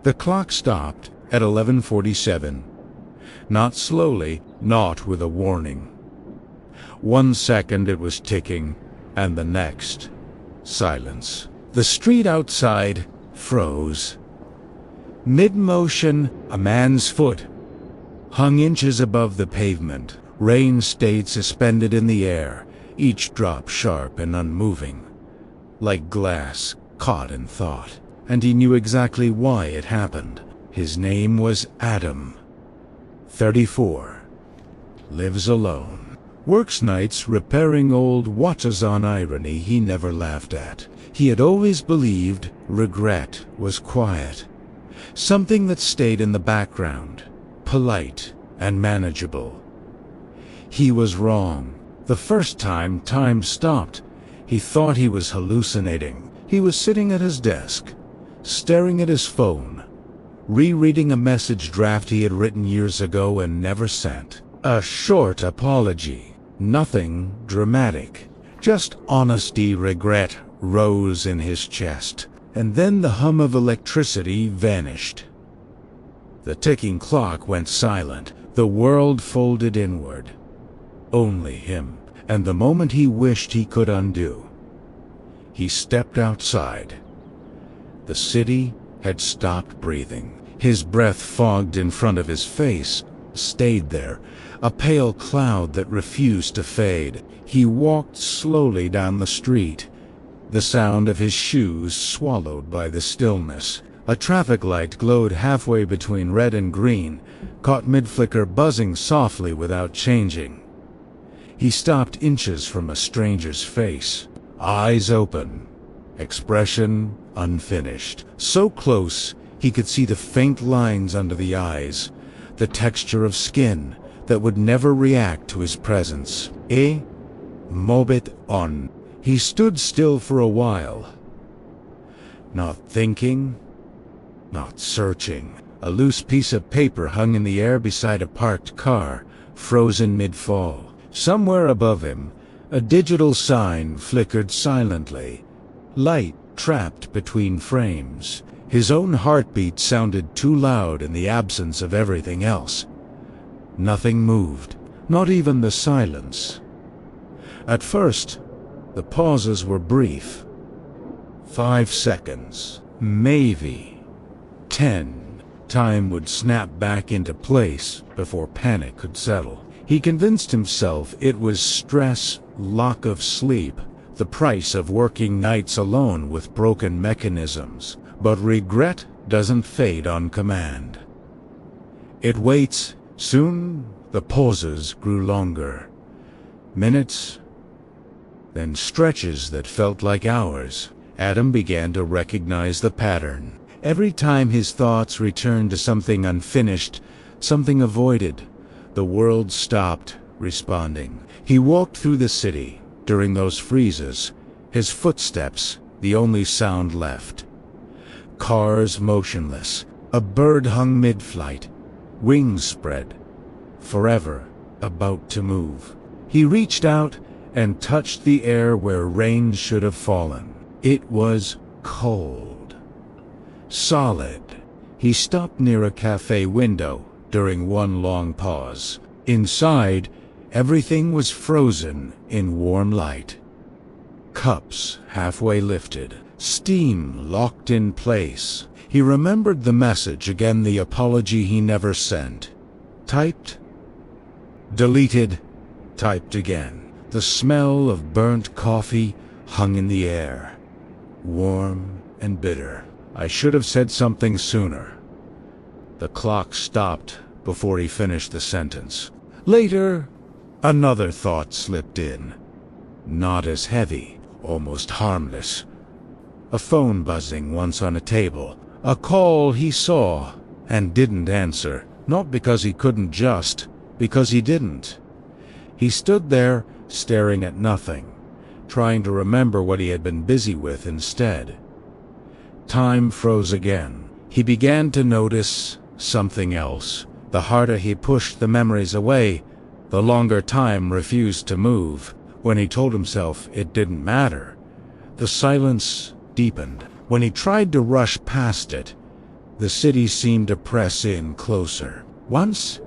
The clock stopped at 11:47. Not slowly, not with a warning. 1 second it was ticking, and the next, silence. The street outside froze. Mid-motion, a man's foot hung inches above the pavement. Rain stayed suspended in the air, each drop sharp and unmoving, like glass caught in thought. And he knew exactly why it happened. His name was Adam. 34. Lives alone. Works nights repairing old watches on irony he never laughed at. He had always believed regret was quiet. Something that stayed in the background, polite and manageable. He was wrong. The first time time stopped, he thought he was hallucinating. He was sitting at his desk, staring at his phone, rereading a message draft he had written years ago and never sent. A short apology. Nothing dramatic. Just honesty. Regret rose in his chest. And then the hum of electricity vanished. The ticking clock went silent. The world folded inward. Only him. And the moment he wished he could undo. He stepped outside. The city had stopped breathing. His breath fogged in front of his face, stayed there, a pale cloud that refused to fade. He walked slowly down the street, the sound of his shoes swallowed by the stillness. A traffic light glowed halfway between red and green, caught mid-flicker buzzing softly without changing. He stopped inches from a stranger's face, eyes open, expression unfinished. So close, he could see the faint lines under the eyes, the texture of skin that would never react to his presence. Mobit on. He stood still for a while. Not thinking, not searching. A loose piece of paper hung in the air beside a parked car, frozen mid-fall. Somewhere above him, a digital sign flickered silently, light trapped between frames. His own heartbeat sounded too loud in the absence of everything else. Nothing moved, not even the silence. At first, the pauses were brief. 5 seconds, maybe 10. Time would snap back into place before panic could settle. He convinced himself it was stress, lack of sleep, the price of working nights alone with broken mechanisms. But regret doesn't fade on command. It waits. Soon the pauses grew longer. Minutes, then stretches that felt like hours. Adam began to recognize the pattern. Every time his thoughts returned to something unfinished, something avoided, the world stopped responding. He walked through the city during those freezes, his footsteps the only sound left. Cars motionless, a bird hung mid-flight, wings spread, forever about to move. He reached out and touched the air where rain should have fallen. It was cold, solid. He stopped near a cafe window during one long pause. Inside, everything was frozen in warm light. Cups halfway lifted, steam locked in place. He remembered the message again, the apology he never sent. Typed, deleted, typed again. The smell of burnt coffee hung in the air, warm and bitter. I should have said something sooner. The clock stopped before he finished the sentence. Later, another thought slipped in. Not as heavy, almost harmless. A phone buzzing once on a table. A call he saw and didn't answer. Not because he couldn't, just because he didn't. He stood there, staring at nothing, trying to remember what he had been busy with instead. Time froze again. He began to notice something else. The harder he pushed the memories away, the longer time refused to move. When he told himself it didn't matter, the silence deepened. When he tried to rush past it, The city seemed to press in closer. Once,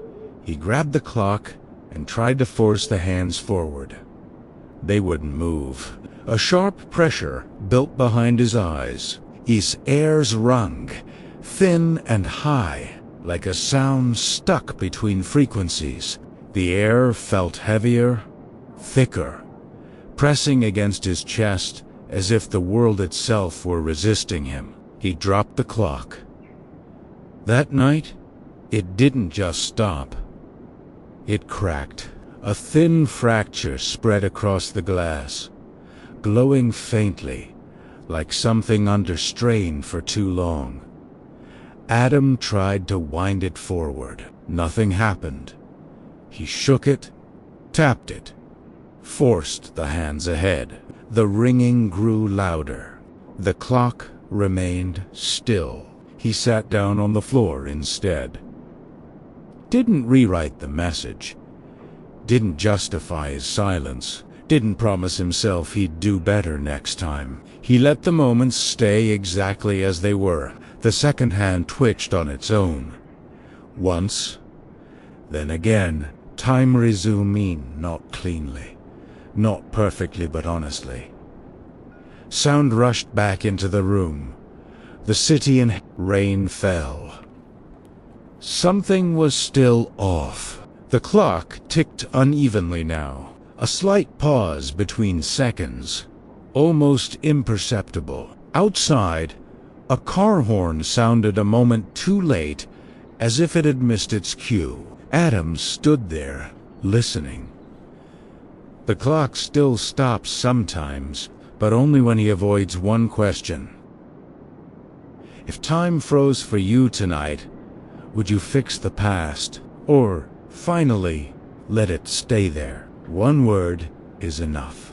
he grabbed the clock and tried to force the hands forward. They wouldn't move. A sharp pressure built behind his eyes. His ears rung, thin and high, like a sound stuck between frequencies. The air felt heavier, thicker, pressing against his chest as if the world itself were resisting him. He dropped the clock. That night, it didn't just stop. It cracked. A thin fracture spread across the glass, glowing faintly, like something under strain for too long. Adam tried to wind it forward. Nothing happened. He shook it, tapped it, forced the hands ahead. The ringing grew louder. The clock remained still. He sat down on the floor instead. Didn't rewrite the message. Didn't justify his silence. Didn't promise himself he'd do better next time. He let the moments stay exactly as they were. The second hand twitched on its own. Once, then again. Time resuming, not cleanly, not perfectly, but honestly. Sound rushed back into the room. The city and rain fell. Something was still off. The clock ticked unevenly now. A slight pause between seconds, almost imperceptible. Outside, a car horn sounded a moment too late, as if it had missed its cue. Adam stood there, listening. The clock still stops sometimes, but only when he avoids one question. If time froze for you tonight, would you fix the past, or, finally, let it stay there? One word is enough.